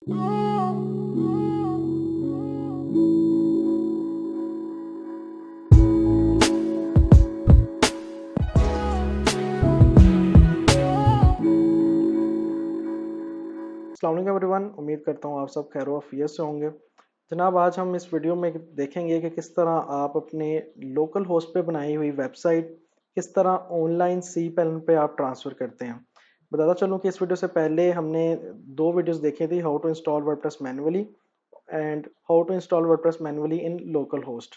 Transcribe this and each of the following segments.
अस्सलाम वालेकुम एवरीवन, उम्मीद करता हूँ आप सब खैर आफियत से होंगे। जनाब, आज हम इस वीडियो में देखेंगे कि किस तरह आप अपने लोकल होस्ट पे बनाई हुई वेबसाइट किस तरह ऑनलाइन सी पैनल पे आप ट्रांसफ़र करते हैं। बताता चलूँ कि इस वीडियो से पहले हमने दो वीडियोस देखी थी, how to install WordPress manually and how to install WordPress manually in local host.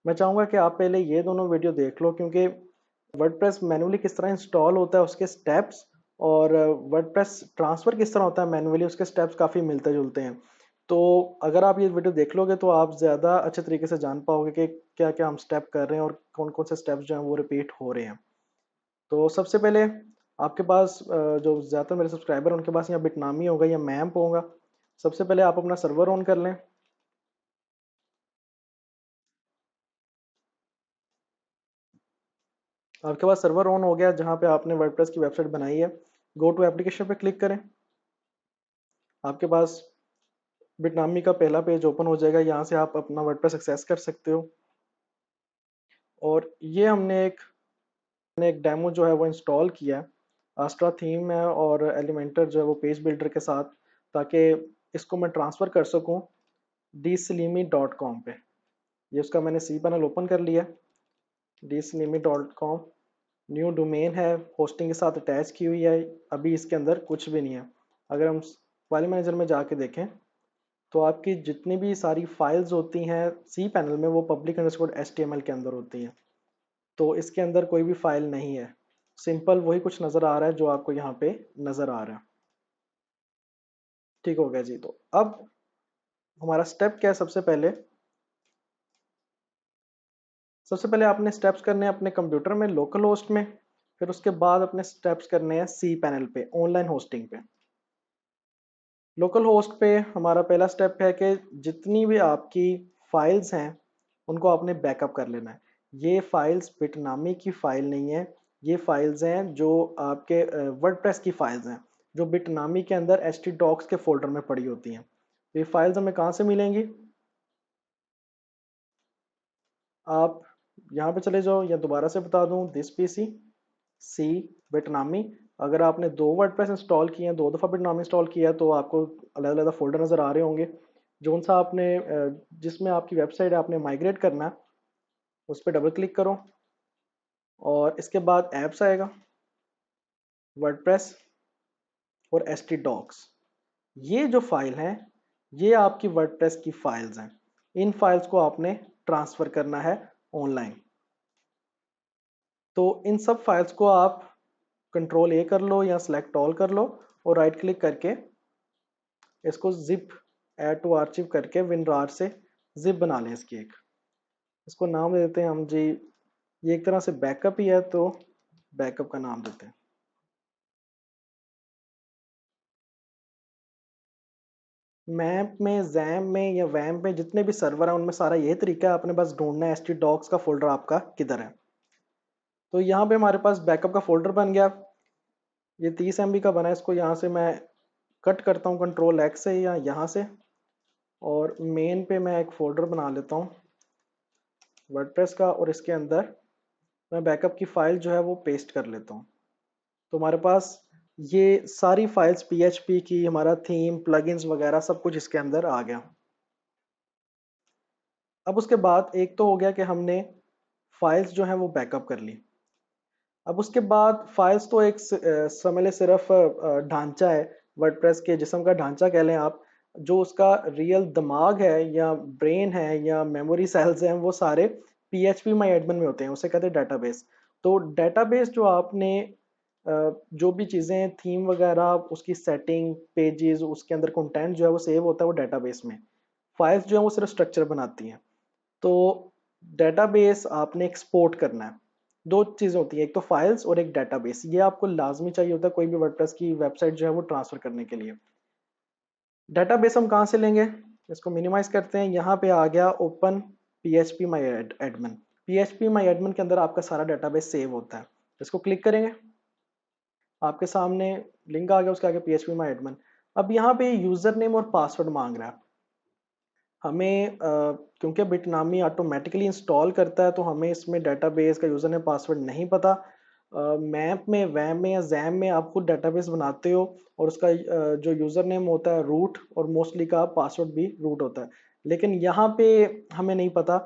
मैं चाहूँगा कि आप पहले ये दोनों वीडियो देख लो, क्योंकि वर्डप्रेस मैनुअली किस तरह इंस्टॉल होता है उसके स्टेप्स और वर्डप्रेस ट्रांसफ़र किस तरह होता है मैनुअली उसके स्टेप्स काफ़ी मिलते जुलते हैं। तो अगर आप ये वीडियो देख लोगे तो आप ज़्यादा अच्छे तरीके से जान पाओगे कि क्या क्या हम स्टेप कर रहे हैं और कौन कौन से स्टेप्स जो हैं वो रिपीट हो रहे हैं। तो सबसे पहले आपके पास जो ज़्यादातर मेरे सब्सक्राइबर हैं उनके पास या बिटनामी होगा या मैम्प होगा। सबसे पहले आप अपना सर्वर ऑन कर लें। आपके पास सर्वर ऑन हो गया जहाँ पे आपने वर्डप्रेस की वेबसाइट बनाई है। गो टू एप्लीकेशन पे क्लिक करें। आपके पास बिटनामी का पहला पेज ओपन हो जाएगा। यहाँ से आप अपना वर्डप्रेस एक्सेस कर सकते हो। और ये हमने एक डेमो जो है वो इंस्टॉल किया है। आस्ट्रा थीम है और एलिमेंटर जो है वो पेज बिल्डर के साथ, ताकि इसको मैं ट्रांसफ़र कर सकूँ dslimi.com पे। ये उसका मैंने सी पैनल ओपन कर लिया। dslimi.com न्यू डोमेन है, होस्टिंग के साथ अटैच की हुई है। अभी इसके अंदर कुछ भी नहीं है। अगर हम फाइल मैनेजर में जाके देखें तो आपकी जितनी भी सारी फाइल्स होती हैं सी पैनल में वो पब्लिक अंडरस्कोर HTML के अंदर होती हैं। तो इसके अंदर कोई भी फाइल नहीं है। सिंपल वही कुछ नज़र आ रहा है जो आपको यहाँ पे नज़र आ रहा है। ठीक हो गया जी। तो अब हमारा स्टेप क्या है? सबसे पहले आपने स्टेप्स करने हैं अपने कंप्यूटर में लोकल होस्ट में। फिर उसके बाद अपने स्टेप्स करने हैं सी पैनल पे ऑनलाइन होस्टिंग पे। लोकल होस्ट पे हमारा पहला स्टेप है कि जितनी भी आपकी फाइल्स हैं उनको आपने बैकअप कर लेना है। ये फाइल्स बिटनामी की फाइल नहीं है। ये फाइल्स हैं जो आपके वर्डप्रेस की फाइल्स हैं, जो बिटनामी के अंदर htdocs के फोल्डर में पड़ी होती हैं। तो ये फाइल्स हमें कहाँ से मिलेंगी? आप यहाँ पे चले जाओ, या दोबारा से बता दूँ, दिस पीसी सी बिटनामी। अगर आपने दो वर्डप्रेस इंस्टॉल किए हैं, दो दफ़ा बिटनामी इंस्टॉल किया है, तो आपको अलग अलग फोल्डर नज़र आ रहे होंगे। जो सा आपने जिसमें आपकी वेबसाइट है आपने माइग्रेट करना है, उस पर डबल क्लिक करो और इसके बाद ऐप्स आएगा, वर्डप्रेस और htdocs। ये जो फाइल है ये आपकी वर्डप्रेस की फाइल्स हैं। इन फाइल्स को आपने ट्रांसफ़र करना है ऑनलाइन। तो इन सब फाइल्स को आप कंट्रोल A कर लो या सेलेक्ट ऑल कर लो और राइट क्लिक करके इसको जिप ऐड टू आर्चिव करके विनरार से जिप बना लें इसकी एक। इसको नाम दे देते हैं हम जी, ये एक तरह से बैकअप ही है तो बैकअप का नाम देते हैं। मैप में, जैम में या वैम में जितने भी सर्वर हैं उनमें सारा यही तरीका है, आपने बस ढूंढना है htdocs का फोल्डर आपका किधर है। तो यहाँ पे हमारे पास बैकअप का फोल्डर बन गया। ये 30 MB का बना है। इसको यहाँ से मैं कट करता हूँ कंट्रोल X से या यहाँ से, और मेन पे मैं एक फ़ोल्डर बना लेता हूँ वर्डप्रेस का, और इसके अंदर मैं बैकअप की फ़ाइल जो है वो पेस्ट कर लेता हूँ। तो हमारे पास ये सारी फाइल्स PHP की, हमारा थीम, प्लगइन्स वगैरह सब कुछ इसके अंदर आ गया। अब उसके बाद एक तो हो गया कि हमने फाइल्स जो हैं वो बैकअप कर ली। अब उसके बाद फाइल्स तो एक समझ लें सिर्फ ढांचा है, वर्डप्रेस के जिस्म का ढांचा कह लें आप। जो उसका रियल दिमाग है या ब्रेन है या मेमोरी सेल्स हैं वो सारे PHP माई एडमिन में होते हैं, उसे कहते हैं डेटाबेस। तो डेटाबेस जो आपने जो भी चीज़ें थीम वगैरह उसकी सेटिंग पेजेस उसके अंदर कंटेंट जो है वो सेव होता है वो डेटाबेस में। फाइल्स जो है वो सिर्फ स्ट्रक्चर बनाती हैं। तो डेटाबेस आपने एक्सपोर्ट करना है। दो चीज़ें होती हैं, एक तो फाइल्स और एक डेटाबेस। ये आपको लाजमी चाहिए होता है कोई भी वर्डप्रेस की वेबसाइट जो है वो ट्रांसफ़र करने के लिए। डेटाबेस हम कहाँ से लेंगे? इसको मिनिमाइज करते हैं। यहाँ पे आ गया ओपन PHP माई एडमिन। PHP माई एडमिन के अंदर आपका सारा डेटाबेस सेव होता है। इसको क्लिक करेंगे, आपके सामने लिंक आ गया, उसके आगे PHP माई एडमिन। तो आपने अब यहाँ पे यूजर नेम और पासवर्ड मांग रहा है हमें। क्योंकि बिटनामी ऑटोमेटिकली इंस्टॉल करता है तो हमें इसमें डेटाबेस का यूजर नेम पासवर्ड नहीं पता। मैप में, वैम में या जैम में आप खुद डेटाबेस बनाते हो और उसका जो यूजर नेम होता है रूट और मोस्टली का पासवर्ड भी रूट होता है। लेकिन यहाँ पे हमें नहीं पता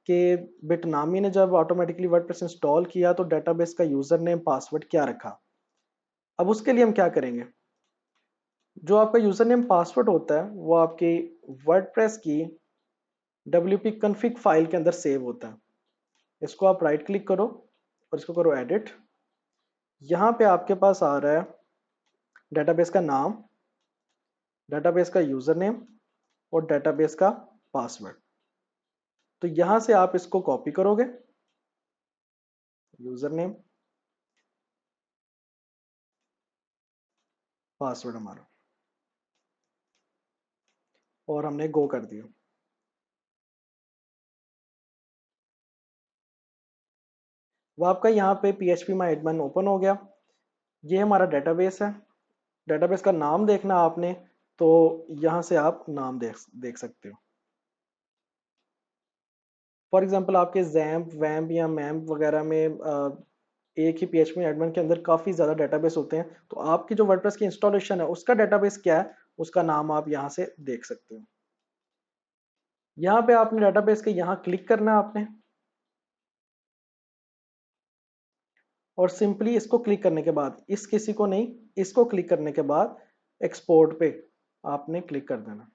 कि बिटनामी ने जब ऑटोमेटिकली वर्डप्रेस इंस्टॉल किया तो डेटाबेस का यूजर नेम पासवर्ड क्या रखा। अब उसके लिए हम क्या करेंगे, जो आपका यूजर नेम पासवर्ड होता है वो आपकी वर्डप्रेस की wp config फाइल के अंदर सेव होता है। इसको आप राइट क्लिक करो और इसको करो एडिट। यहाँ पे आपके पास आ रहा है डेटाबेस का नाम, डेटाबेस का यूजर नेम और डेटाबेस का पासवर्ड। तो यहाँ से आप इसको कॉपी करोगे, यूजर नेम, पासवर्ड हमारा, और हमने गो कर दिया। वो आपका यहाँ पे PHP माई एडमिन ओपन हो गया। ये हमारा डेटाबेस है। डेटाबेस का नाम देखना आपने, तो यहाँ से आप नाम देख सकते हो। फॉर एग्जांपल आपके जैम्प वैम्प या मैम्प वगैरह में एक ही PHP एडमिन के अंदर काफ़ी ज़्यादा डेटाबेस होते हैं, तो आपकी जो वर्डप्रेस की इंस्टॉलेशन है उसका डेटाबेस क्या है उसका नाम आप यहाँ से देख सकते हो। यहाँ पे आपने डेटाबेस के यहाँ क्लिक करना है आपने, और सिंपली इसको क्लिक करने के बाद, इस किसी को नहीं, इसको क्लिक करने के बाद एक्सपोर्ट पे आपने क्लिक कर देना,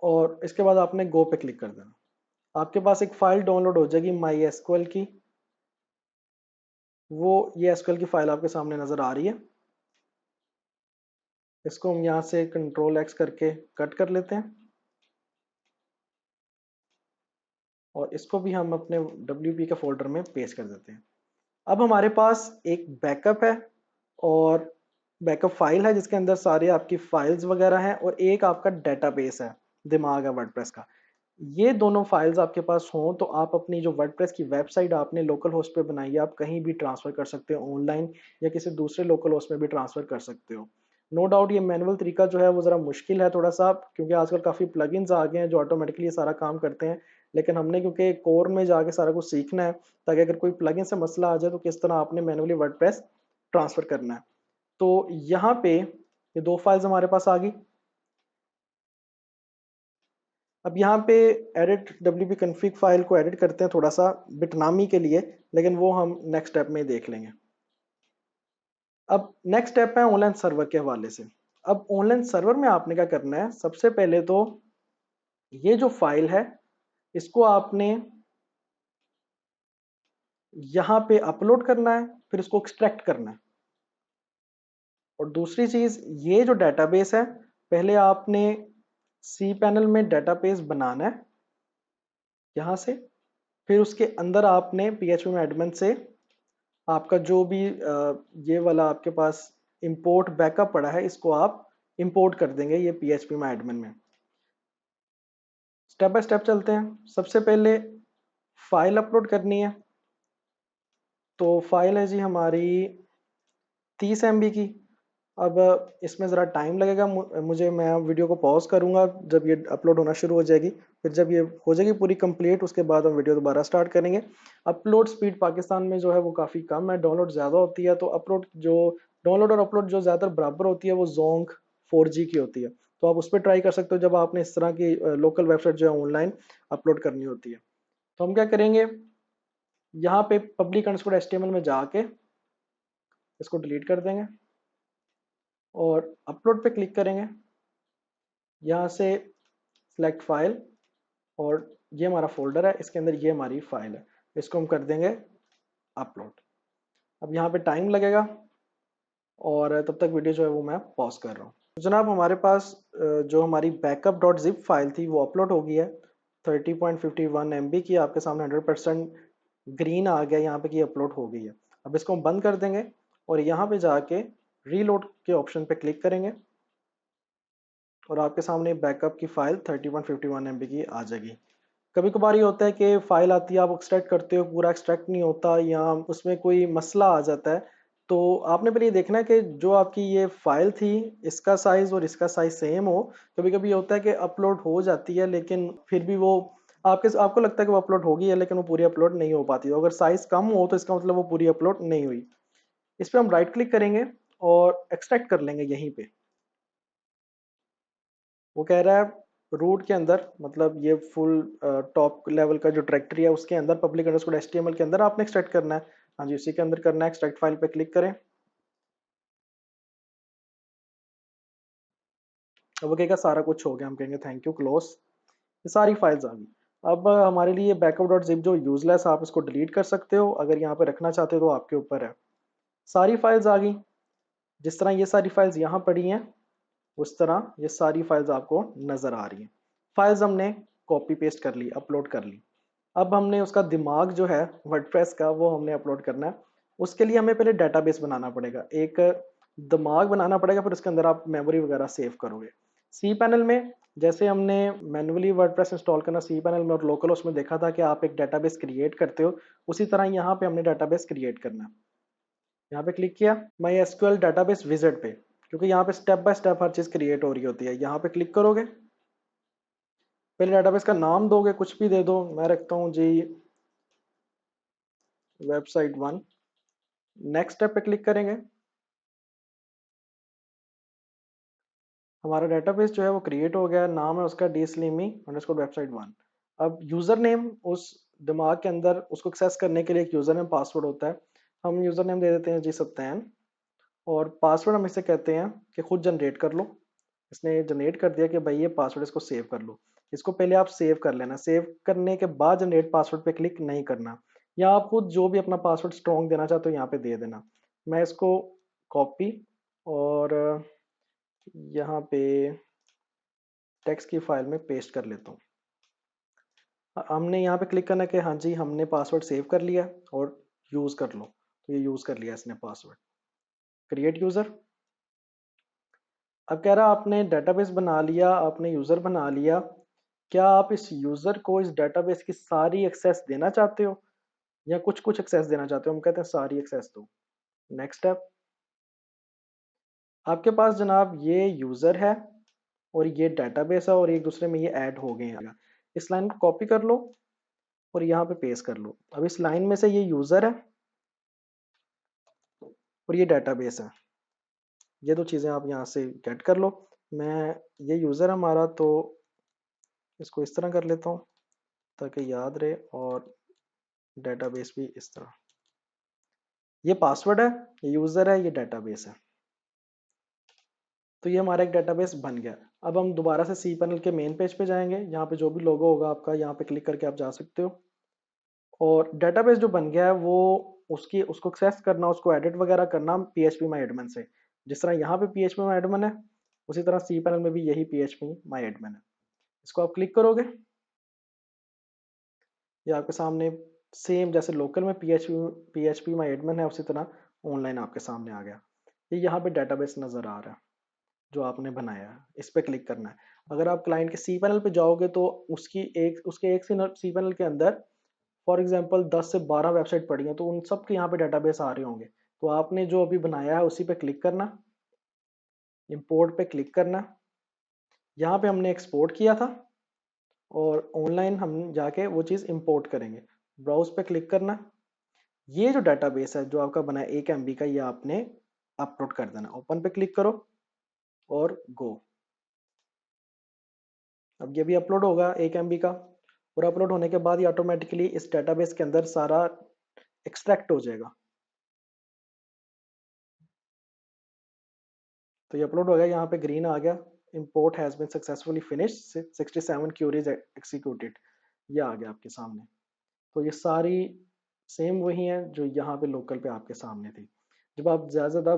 और इसके बाद आपने गो पे क्लिक कर देना। आपके पास एक फाइल डाउनलोड हो जाएगी MySQL की। वो ये SQL की फाइल आपके सामने नजर आ रही है। इसको हम यहाँ से Ctrl+X करके कट कर लेते हैं, और इसको भी हम अपने WP के फोल्डर में पेस्ट कर देते हैं। अब हमारे पास एक बैकअप है और बैकअप फाइल है जिसके अंदर सारे आपकी फाइल्स वगैरह हैं, और एक आपका डेटाबेस है, दिमाग है वर्डप्रेस का। ये दोनों फाइल्स आपके पास हों तो आप अपनी जो वर्डप्रेस की वेबसाइट आपने लोकल होस्ट पे बनाई है आप कहीं भी ट्रांसफर कर सकते हो ऑनलाइन, या किसी दूसरे लोकल होस्ट में भी ट्रांसफर कर सकते हो। नो डाउट ये मैनुअल तरीका जो है वो ज़रा मुश्किल है थोड़ा सा, क्योंकि आजकल काफ़ी प्लगइन्स आ गए हैं जो ऑटोमेटिकली ये सारा काम करते हैं। लेकिन हमने क्योंकि कोर में जाके सारा कुछ सीखना है, ताकि अगर कोई प्लगइन से मसला आ जाए तो किस तरह आपने मैनुअली वर्डप्रेस ट्रांसफर करना है। तो यहाँ पे ये दो फाइल्स हमारे पास आ गई। अब यहाँ पे एडिट WP config फाइल को एडिट करते हैं थोड़ा सा बिटनामी के लिए, लेकिन वो हम नेक्स्ट स्टेप में देख लेंगे। अब नेक्स्ट स्टेप है ऑनलाइन सर्वर के हवाले से। अब ऑनलाइन सर्वर में आपने क्या करना है, सबसे पहले तो ये जो फाइल है इसको आपने यहाँ पे अपलोड करना है, फिर इसको एक्सट्रैक्ट करना है। और दूसरी चीज, ये जो डेटाबेस है पहले आपने cPanel में डेटाबेस बनाना है यहाँ से, फिर उसके अंदर आपने PHP में एडमिन से आपका जो भी ये वाला आपके पास इंपोर्ट बैकअप पड़ा है इसको आप इंपोर्ट कर देंगे ये PHP में एडमिन में। स्टेप बाय स्टेप चलते हैं। सबसे पहले फाइल अपलोड करनी है, तो फाइल है जी हमारी 30 MB की। अब इसमें ज़रा टाइम लगेगा मुझे, मैं वीडियो को पॉज करूंगा जब ये अपलोड होना शुरू हो जाएगी, फिर जब ये हो जाएगी पूरी कंप्लीट उसके बाद हम वीडियो दोबारा स्टार्ट करेंगे। अपलोड स्पीड पाकिस्तान में जो है वो काफ़ी कम है, डाउनलोड ज़्यादा होती है, तो अपलोड जो डाउनलोड और अपलोड जो ज़्यादातर बराबर होती है वो जोंक 4G की होती है। तो आप उस पर ट्राई कर सकते हो जब आपने इस तरह की लोकल वेबसाइट जो है ऑनलाइन अपलोड करनी होती है। तो हम क्या करेंगे, यहाँ पे public_html में जाके इसको डिलीट कर देंगे और अपलोड पे क्लिक करेंगे। यहाँ से सिलेक्ट फाइल, और ये हमारा फोल्डर है, इसके अंदर ये हमारी फाइल है, इसको हम कर देंगे अपलोड। अब यहाँ पे टाइम लगेगा और तब तक वीडियो जो है वो मैं पॉज कर रहा हूँ। तो जनाब हमारे पास जो हमारी backup.zip फाइल थी वो अपलोड हो गई है 30.51 MB की। आपके सामने 100% ग्रीन आ गया यहाँ पे कि अपलोड हो गई है। अब इसको हम बंद कर देंगे और यहाँ पे जाके रीलोड के ऑप्शन पे क्लिक करेंगे, और आपके सामने बैकअप की फाइल 3151 MB की आ जाएगी। कभी कभार ये होता है कि फाइल आती है आप एक्सट्रैक्ट करते हो पूरा एक्सट्रैक्ट नहीं होता, या उसमें कोई मसला आ जाता है, तो आपने पहले ये देखना है कि जो आपकी ये फाइल थी, इसका साइज और इसका साइज सेम हो। कभी कभी होता है कि अपलोड हो जाती है लेकिन फिर भी वो आपको लगता है कि वो अपलोड होगी है लेकिन वो पूरी अपलोड नहीं हो पाती। अगर साइज कम हो तो इसका मतलब वो पूरी अपलोड नहीं हुई। इस पर हम राइट क्लिक करेंगे और एक्सट्रैक्ट कर लेंगे यहीं पे। वो कह रहा है रूट के अंदर, मतलब ये फुल टॉप लेवल का जो डायरेक्टरी है उसके अंदर पब्लिक अंडरस्कोर एचटीएमएल के अंदर आपने एक्सट्रैक्ट करना है। हाँ जी, उसी के अंदर करना है। एक्सट्रैक्ट फाइल पे क्लिक करें। अब वो कहेगा सारा कुछ हो गया, हम कहेंगे थैंक यू, क्लोज। ये सारी फाइल्स आ गई। अब हमारे लिए बैकअप डॉट जिप जो यूजलेस, आप इसको डिलीट कर सकते हो। अगर यहाँ पे रखना चाहते हो तो आपके ऊपर है। सारी फाइल्स आ गई। जिस तरह ये सारी फाइल्स यहाँ पड़ी हैं उस तरह ये सारी फाइल्स आपको नजर आ रही हैं। फाइल्स हमने कॉपी पेस्ट कर ली, अपलोड कर ली। अब हमने उसका दिमाग जो है वर्डप्रेस का वो हमने अपलोड करना है। उसके लिए हमें पहले डेटाबेस बनाना पड़ेगा, एक दिमाग बनाना पड़ेगा, फिर उसके अंदर आप मेमोरी वगैरह सेव करोगे। सी पैनल में जैसे हमने मैन्युअली वर्डप्रेस इंस्टॉल करना सी पैनल में और लोकल उसमें देखा था कि आप एक डेटाबेस क्रिएट करते हो, उसी तरह यहाँ पे हमने डेटाबेस क्रिएट करना है। यहाँ पे क्लिक किया माई एसक्यूएल डेटाबेस विजिट पे, क्योंकि यहाँ पे स्टेप बाय स्टेप हर चीज क्रिएट हो रही होती है। यहाँ पे क्लिक करोगे, पहले डेटाबेस का नाम दोगे, कुछ भी दे दो। मैं रखता हूँ जी वेबसाइट वन। नेक्स्ट स्टेप पे क्लिक करेंगे। हमारा डेटाबेस जो है वो क्रिएट हो गया। नाम है उसका D slimy underscore website one. अब यूजर नेम, उस दिमाग के अंदर उसको एक्सेस करने के लिए एक यूजर नेम पासवर्ड होता है। हम यूजर नेम दे देते हैं जी सत्यान, और पासवर्ड हम इसे कहते हैं कि खुद जनरेट कर लो। इसने जनरेट कर दिया कि भाई ये पासवर्ड, इसको सेव कर लो। इसको पहले आप सेव कर लेना। सेव करने के बाद जनरेट पासवर्ड पे क्लिक नहीं करना, या आप खुद जो भी अपना पासवर्ड स्ट्रॉन्ग देना चाहते हो यहाँ पे दे देना। मैं इसको कॉपी और यहाँ पे टेक्स्ट की फाइल में पेस्ट कर लेता हूँ। हमने यहाँ पे क्लिक करना है कि हाँ जी हमने पासवर्ड सेव कर लिया और यूज़ कर लो। तो ये यूज़ कर लिया इसने पासवर्ड। Create user. अब कह रहा आपने डेटाबेस बना लिया, आपने यूज़र बना लिया, क्या आप इस यूज़र को इस डेटाबेस की सारी एक्सेस देना चाहते हो या कुछ कुछ एक्सेस देना चाहते हो? हम कहते हैं सारी एक्सेस दो। Next step. आपके पास जनाब ये यूज़र है और ये डेटाबेस है और एक दूसरे में ये ऐड हो गए हैं। इस लाइन को कॉपी कर लो और यहाँ पे पेस्ट कर लो। अब इस लाइन में से ये यूज़र है और ये डेटाबेस है। ये दो चीज़ें आप यहाँ से गेट कर लो। मैं ये यूज़र हमारा, तो इसको इस तरह कर लेता हूँ ताकि याद रहे, और डेटाबेस भी इस तरह। ये पासवर्ड है, ये यूज़र है, ये डेटाबेस है। तो ये हमारा एक डेटाबेस बन गया। अब हम दोबारा से सी पैनल के मेन पेज पे जाएंगे। यहाँ पे जो भी लोगो होगा आपका, यहाँ पे क्लिक करके आप जा सकते हो। और डेटाबेस जो बन गया है वो उसको एक्सेस करना, उसको एडिट वगैरह करना पीएचपी माई एडमिन से। जिस तरह यहाँ पे पीएचपी माई एडमिन है, उसी तरह सी पैनल में भी यही पीएचपी माई एडमिन है। इसको आप क्लिक करोगे, ये आपके सामने सेम जैसे लोकल में पीएचपी माई एडमिन है उसी तरह ऑनलाइन आपके सामने आ गया। ये यहाँ पे डेटाबेस नज़र आ रहा है जो आपने बनाया है। इस पे क्लिक करना है। अगर आप क्लाइंट के सी पैनल पे जाओगे तो उसके एक सी पैनल के अंदर फॉर एग्जांपल 10 से 12 वेबसाइट पड़ी हैं, तो उन सब के यहाँ पे डेटाबेस आ रहे होंगे। तो आपने जो अभी बनाया है उसी पे क्लिक करना, इंपोर्ट पे क्लिक करना। यहाँ पे हमने एक्सपोर्ट किया था और ऑनलाइन हम जाके वो चीज़ इंपोर्ट करेंगे। ब्राउज पे क्लिक करना। ये जो डेटाबेस है जो आपका बना है 1 MB का, ये आपने अपलोड कर देना। ओपन पे क्लिक करो और गो। अब ये भी अपलोड होगा 1 MB का, और अपलोड होने के बाद ये ऑटोमेटिकली इस डेटाबेस के अंदर सारा एक्सट्रैक्ट हो जाएगा। तो ये अपलोड हो गया, यहाँ पे ग्रीन आ गया, import has been successfully finished, 67 queries executed, ये आ गया आपके सामने। तो ये सारी सेम वही हैं जो यहाँ पे लोकल पे आपके सामने थी। जब आप ज़्यादा से ज़्यादा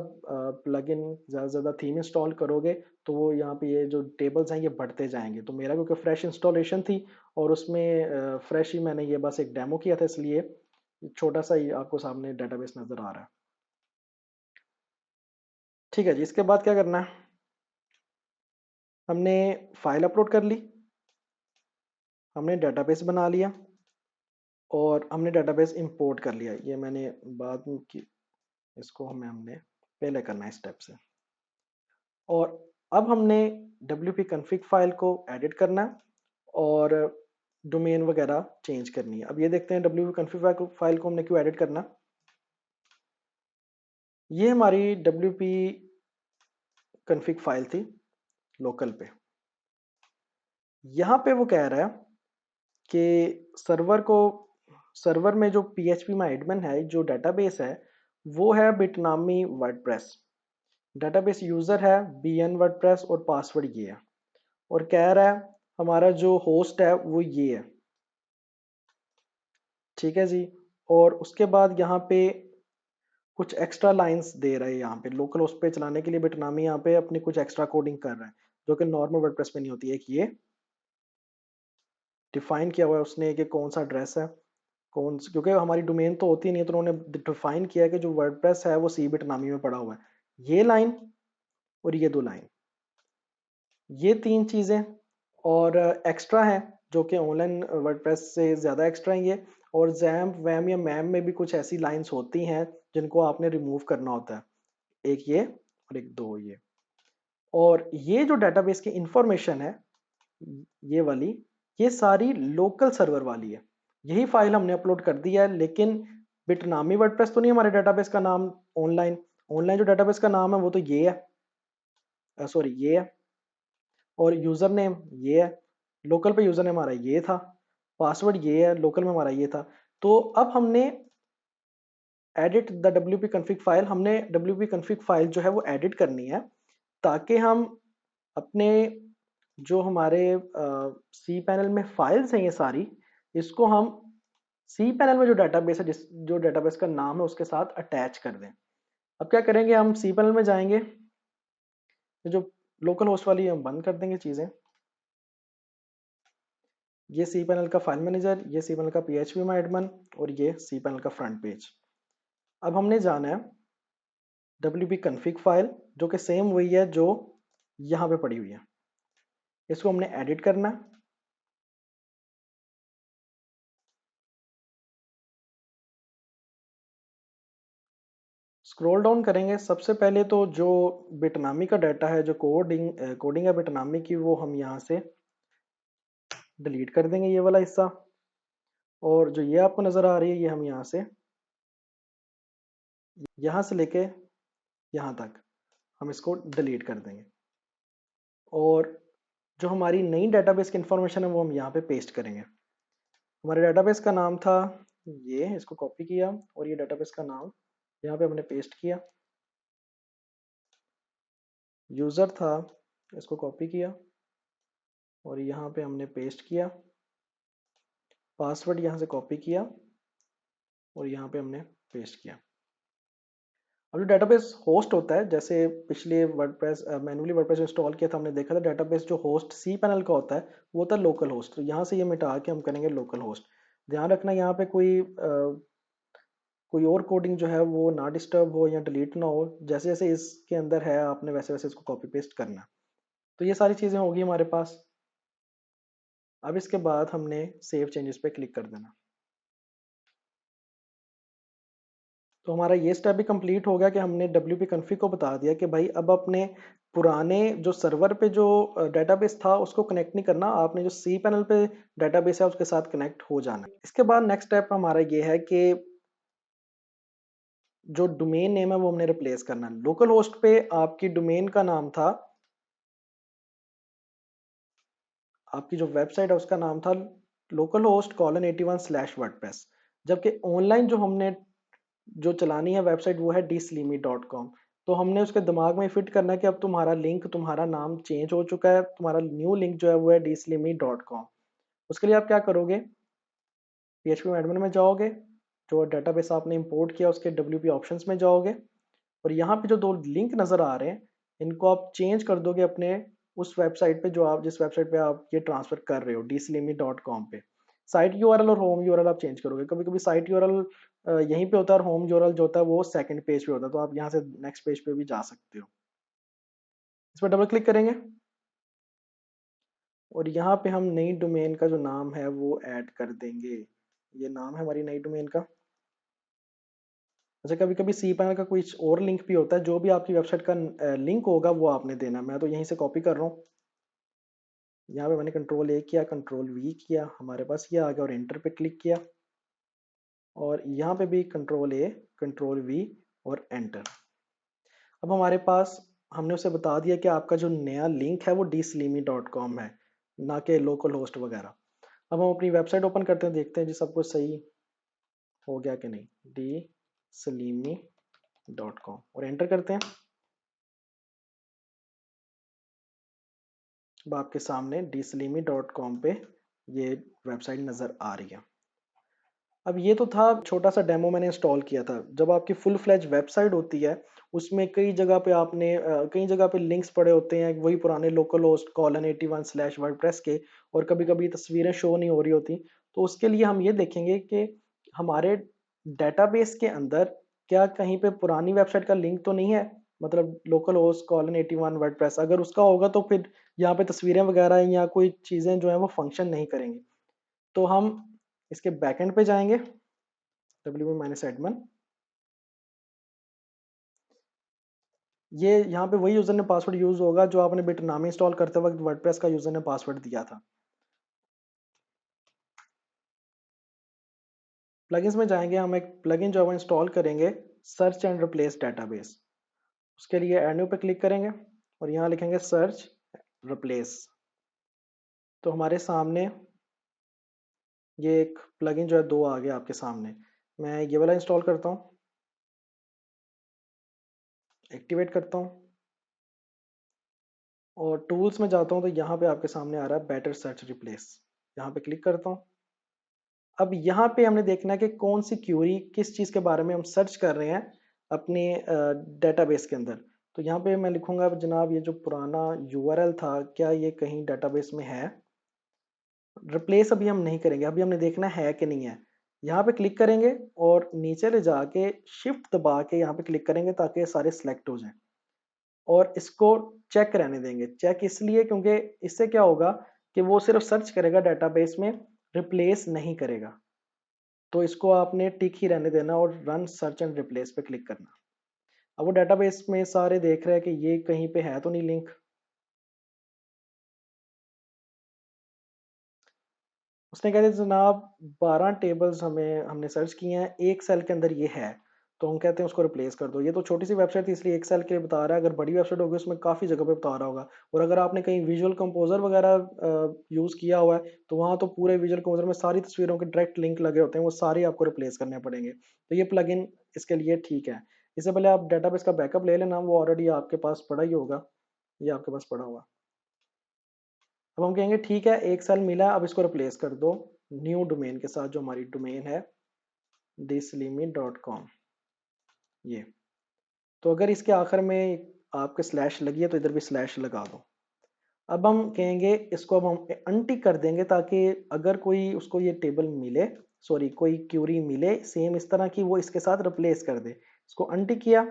प्लगइन, ज़्यादा से ज़्यादा थीम इंस्टॉल करोगे तो वो यहाँ पे ये जो टेबल्स हैं ये बढ़ते जाएंगे। तो मेरा क्योंकि फ्रेश इंस्टॉलेशन थी और उसमें फ्रेश ही मैंने ये बस एक डेमो किया था, इसलिए छोटा सा ही आपको सामने डेटाबेस नज़र आ रहा है। ठीक है जी, इसके बाद क्या करना है? हमने फाइल अपलोड कर ली, हमने डेटाबेस बना लिया और हमने डेटाबेस इंपोर्ट कर लिया। ये मैंने बाद में की, इसको हमने पहले करना है स्टेप से। और अब हमने wp config फाइल को एडिट करना है और डोमेन वगैरह चेंज करनी है। अब ये देखते हैं wp config फाइल को हमने क्यों एडिट करना। ये हमारी wp config फाइल थी लोकल पे। यहाँ पे वो कह रहा है कि सर्वर में जो php में एडमिन है, जो डेटाबेस है वो है बिटनामी वर्डप्रेस। डेटाबेस यूजर है bn वर्डप्रेस और पासवर्ड ये है। और कह रहा है हमारा जो होस्ट है वो ये है, ठीक है जी। और उसके बाद यहाँ पे कुछ एक्स्ट्रा लाइंस दे रहा है, यहाँ पे लोकल होस्ट पे चलाने के लिए बिटनामी यहाँ पे अपनी कुछ एक्स्ट्रा कोडिंग कर रहा है जो कि नॉर्मल वर्डप्रेस पे नहीं होती है। एक ये डिफाइन किया हुआ है उसने कि कौन सा एड्रेस है, क्योंकि हमारी डोमेन तो होती नहीं है तो उन्होंने डिफाइन किया है कि जो वर्डप्रेस है वो सी बिटनामी में पड़ा हुआ है। ये लाइन और ये 2 लाइन, ये 3 चीजें और एक्स्ट्रा है जो कि ऑनलाइन वर्डप्रेस से ज़्यादा एक्स्ट्रा है ये। और जैम्प वैम या मैम में भी कुछ ऐसी लाइंस होती हैं जिनको आपने रिमूव करना होता है, एक ये और एक 2 ये। और ये जो डेटाबेस की इंफॉर्मेशन है ये वाली, ये सारी लोकल सर्वर वाली है। यही फाइल हमने अपलोड कर दी है, लेकिन बिटनामी वर्डप्रेस तो नहीं हमारे डेटाबेस का नाम। ऑनलाइन ऑनलाइन जो डेटाबेस का नाम है वो तो ये है, सॉरी ये है। और यूजर नेम ये है, लोकल पे यूजर नेम हमारा ये था, पासवर्ड ये है, लोकल में हमारा ये था। तो अब हमने edit the wp config file, हमने wp config फाइल जो है वो एडिट करनी है ताकि हम अपने जो हमारे सी पैनल में फाइल्स हैं ये सारी, इसको हम सी पैनल में जो डेटाबेस है, जो डेटाबेस का नाम है उसके साथ अटैच कर दें। अब क्या करेंगे, हम सी पैनल में जाएंगे, जो लोकल होस्ट वाली है हम बंद कर देंगे चीज़ें। ये सी पैनल का फाइल मैनेजर, ये सी पैनल का php में एडमिन और ये सी पैनल का फ्रंट पेज। अब हमने जाना है wp config फाइल जो कि सेम वही है जो यहाँ पे पड़ी हुई है, इसको हमने एडिट करना है। स्क्रॉल डाउन करेंगे, सबसे पहले तो जो बिटनामी का डाटा है, जो कोडिंग है बिटनामी की, वो हम यहाँ से डिलीट कर देंगे ये वाला हिस्सा। और जो ये आपको नज़र आ रही है ये हम यहाँ से लेके यहाँ तक हम इसको डिलीट कर देंगे। और जो हमारी नई डेटाबेस की इंफॉर्मेशन है वो हम यहाँ पे पेस्ट करेंगे। हमारे डेटाबेस का नाम था ये, इसको कॉपी किया और ये डेटाबेस का नाम यहाँ पे हमने पेस्ट किया। यूज़र था, इसको कॉपी किया और यहाँ पे हमने पेस्ट किया। पासवर्ड यहाँ से कॉपी किया और यहाँ पे हमने पेस्ट किया। अब जो डेटाबेस होस्ट होता है, जैसे पिछले वर्डप्रेस मैन्युअली वर्डप्रेस इंस्टॉल किया था, हमने देखा था डेटाबेस जो होस्ट सी पैनल का होता है वो होता है लोकल होस्ट। तो यहाँ से ये मिटा के हम करेंगे लोकल होस्ट। ध्यान रखना यहाँ पे कोई और कोडिंग जो है वो ना डिस्टर्ब हो या डिलीट ना हो। जैसे जैसे इसके अंदर है आपने वैसे वैसे इसको कॉपी पेस्ट करना है। तो ये सारी चीज़ें होगी हमारे पास। अब इसके बाद हमने सेव चेंजेस पे क्लिक कर देना। तो हमारा ये स्टेप भी कंप्लीट हो गया कि हमने wp config को बता दिया कि भाई अब अपने पुराने जो सर्वर पे जो डेटाबेस था उसको कनेक्ट नहीं करना, आपने जो सी पैनल पे डेटाबेस है उसके साथ कनेक्ट हो जाना है। इसके बाद नेक्स्ट स्टेप हमारा ये है कि जो डोमेन नेम है वो हमने रिप्लेस करना है। लोकल होस्ट पे आपकी डोमेन का नाम था, आपकी जो वेबसाइट है उसका नाम था लोकल होस्ट कॉलन 81/wordpress, जबकि ऑनलाइन जो हमने जो चलानी है वेबसाइट वो है dslimi.com। तो हमने उसके दिमाग में फिट करना है कि अब तुम्हारा लिंक, तुम्हारा नाम चेंज हो चुका है, तुम्हारा न्यू लिंक जो है वो है dslimi.com। उसके लिए आप क्या करोगे, PHP एडमिन में जाओगे, जो डेटाबेस आपने इंपोर्ट किया उसके WP ऑप्शंस में जाओगे और यहाँ पे जो 2 लिंक नज़र आ रहे हैं इनको आप चेंज कर दोगे अपने उस वेबसाइट पे जो आप जिस वेबसाइट पे आप ये ट्रांसफर कर रहे हो dslimi.com पे। साइट यूआरएल और होम यूआरएल आप चेंज करोगे। कभी कभी साइट यूआरएल यहीं पे होता है और होम यूआरएल जो होता है वो सेकंड पेज पे होता है, तो आप यहाँ से नेक्स्ट पेज पे भी जा सकते हो। इस पर डबल क्लिक करेंगे और यहाँ पे हम नई डोमेन का जो नाम है वो ऐड कर देंगे। ये नाम है हमारी नई डोमेन का। अच्छा, कभी कभी सी पैनल का कुछ और लिंक भी होता है, जो भी आपकी वेबसाइट का लिंक होगा वो आपने देना। मैं तो यहीं से कॉपी कर रहा हूँ। यहाँ पे मैंने कंट्रोल ए किया, कंट्रोल वी किया, हमारे पास ये आ गया और एंटर पे क्लिक किया। और यहाँ पे भी कंट्रोल ए, कंट्रोल वी और एंटर। अब हमारे पास, हमने उसे बता दिया कि आपका जो नया लिंक है वो dslimi.com है, ना कि लोकल होस्ट वगैरह। अब हम अपनी वेबसाइट ओपन करते हैं, देखते हैं जी सब कुछ सही हो गया कि नहीं। dslimi.com और एंटर करते हैं। अब आपके सामने dslimi.com पे ये वेबसाइट नज़र आ रही है। अब ये तो था छोटा सा डेमो मैंने इंस्टॉल किया था। जब आपकी फुल फ्लैज वेबसाइट होती है, उसमें कई जगह पे आपने कई जगह पे लिंक्स पड़े होते हैं, वही पुराने लोकल होस्ट colon81/wordpress के, और कभी कभी तस्वीरें शो नहीं हो रही होती। तो उसके लिए हम ये देखेंगे कि हमारे डेटाबेस के अंदर क्या कहीं पे पुरानी वेबसाइट का लिंक तो नहीं है, मतलब लोकल होस्ट colon81 वर्डप्रेस। अगर उसका होगा तो फिर यहाँ पे तस्वीरें वगैरह या कोई चीज़ें जो है वो फंक्शन नहीं करेंगी। तो हम इसके बैकएंड पे जाएंगे, wp-admin। ये यहाँ पे वही यूजर ने पासवर्ड यूज होगा जो आपने बिटनामी इंस्टॉल करते वक्त वर्डप्रेस का यूजर ने पासवर्ड दिया था। प्लगइन्स में जाएंगे, हम एक प्लगइन जो है वो इंस्टॉल करेंगे, सर्च एंड रिप्लेस डेटाबेस। उसके लिए ऐड न्यू पे क्लिक करेंगे और यहाँ लिखेंगे सर्च रिप्लेस। तो हमारे सामने ये एक प्लगइन जो है दो आ गया आपके सामने। मैं ये वाला इंस्टॉल करता हूँ, एक्टिवेट करता हूँ और टूल्स में जाता हूँ। तो यहाँ पे आपके सामने आ रहा है बेटर सर्च रिप्लेस। यहाँ पे क्लिक करता हूँ। अब यहाँ पे हमने देखना है कि कौन सी क्यूरी, किस चीज़ के बारे में हम सर्च कर रहे हैं अपने डेटाबेस के अंदर। तो यहाँ पे मैं लिखूंगा जनाब, ये जो पुराना यूआरएल था क्या ये कहीं डेटाबेस में है। रिप्लेस अभी हम नहीं करेंगे, अभी हमने देखना है कि नहीं है। यहाँ पे क्लिक करेंगे और नीचे ले जाके शिफ्ट दबा के यहाँ पे क्लिक करेंगे ताकि ये सारे सिलेक्ट हो जाएं। और इसको चेक रहने देंगे। चेक इसलिए क्योंकि इससे क्या होगा कि वो सिर्फ सर्च करेगा डेटाबेस में, रिप्लेस नहीं करेगा। तो इसको आपने टिक ही रहने देना और रन सर्च एंड रिप्लेस पे क्लिक करना। अब वो डेटाबेस में सारे देख रहे हैं कि ये कहीं पे है तो नहीं लिंक। उसने कहते जनाब 12 टेबल्स हमने सर्च किए हैं, एक सेल के अंदर ये है। तो हम कहते हैं उसको रिप्लेस कर दो। ये तो छोटी सी वेबसाइट थी इसलिए एक सेल के लिए बता रहा है, अगर बड़ी वेबसाइट होगी उसमें काफ़ी जगह पे बता रहा होगा। और अगर आपने कहीं विजुअल कंपोजर वगैरह यूज़ किया हुआ है तो वहाँ तो पूरे विजुअल कंपोजर में सारी तस्वीरों के डायरेक्ट लिंक लगे होते हैं, वो सारे आपको रिप्लेस करने पड़ेंगे। तो ये प्लगइन इसके लिए ठीक है। इससे पहले आप डेटाबेस का बैकअप ले लेना, वो ऑलरेडी आपके पास पड़ा ही होगा, ये आपके पास पड़ा हुआ। अब हम कहेंगे ठीक है, एक सेल मिला, अब इसको रिप्लेस कर दो न्यू डोमेन के साथ, जो हमारी डोमेन है dslimi.com। ये तो अगर इसके आखिर में आपके स्लैश लगी है तो इधर भी स्लैश लगा दो। अब हम कहेंगे इसको, अब हम अनटिक कर देंगे ताकि अगर कोई उसको ये टेबल मिले, सॉरी कोई क्यूरी मिले सेम इस तरह की, वो इसके साथ रिप्लेस कर दे। इसको अनटिक किया।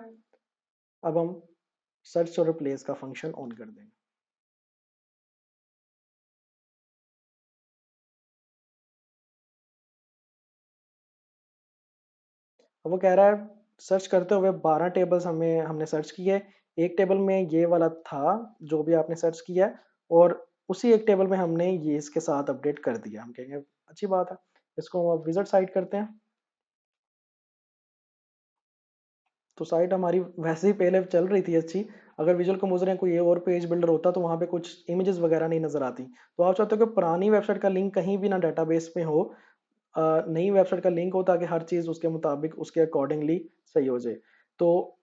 अब हम सर्च और रिप्लेस का फंक्शन ऑन कर देंगे। अब वो कह रहा है सर्च करते हुए 12 टेबल्स हमने सर्च किए। एक टेबल में ये वाला था जो भी आपने सर्च किया है, और उसी एक टेबल में हमने ये इसके साथ अपडेट कर दिया। हम कहेंगे अच्छी बात है। इसको हम विजिट साइट करते हैं। तो साइट हमारी वैसे ही पहले चल रही थी अच्छी। अगर विजुअल कंपोजर या कोई और पेज बिल्डर होता तो वहाँ पे कुछ इमेजेस वगैरह नहीं नजर आती। तो आप चाहते हो कि पुरानी वेबसाइट का लिंक कहीं भी ना डेटाबेस में हो, नई वेबसाइट का लिंक हो, ताकि हर चीज़ उसके मुताबिक उसके अकॉर्डिंगली सही हो जाए। तो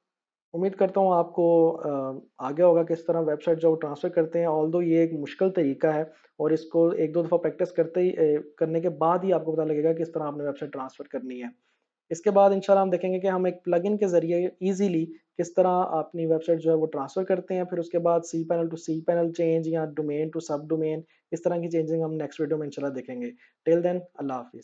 उम्मीद करता हूँ आपको आ गया होगा किस तरह वेबसाइट जो ट्रांसफ़र करते हैं। ऑल्दो ये एक मुश्किल तरीका है और इसको एक दो दफ़ा प्रैक्टिस करने के बाद ही आपको पता लगेगा किस तरह आपने वेबसाइट ट्रांसफ़र करनी है। इसके बाद इंशाल्लाह हम देखेंगे कि हम एक प्लगइन के ज़रिए इजीली किस तरह अपनी वेबसाइट जो है वो ट्रांसफ़र करते हैं। फिर उसके बाद cPanel to cPanel change या डोमेन टू सब डोमेन, इस तरह की चेंजिंग हम नेक्स्ट वीडियो में इंशाल्लाह देखेंगे। टिल देन अल्लाह हाफिज़।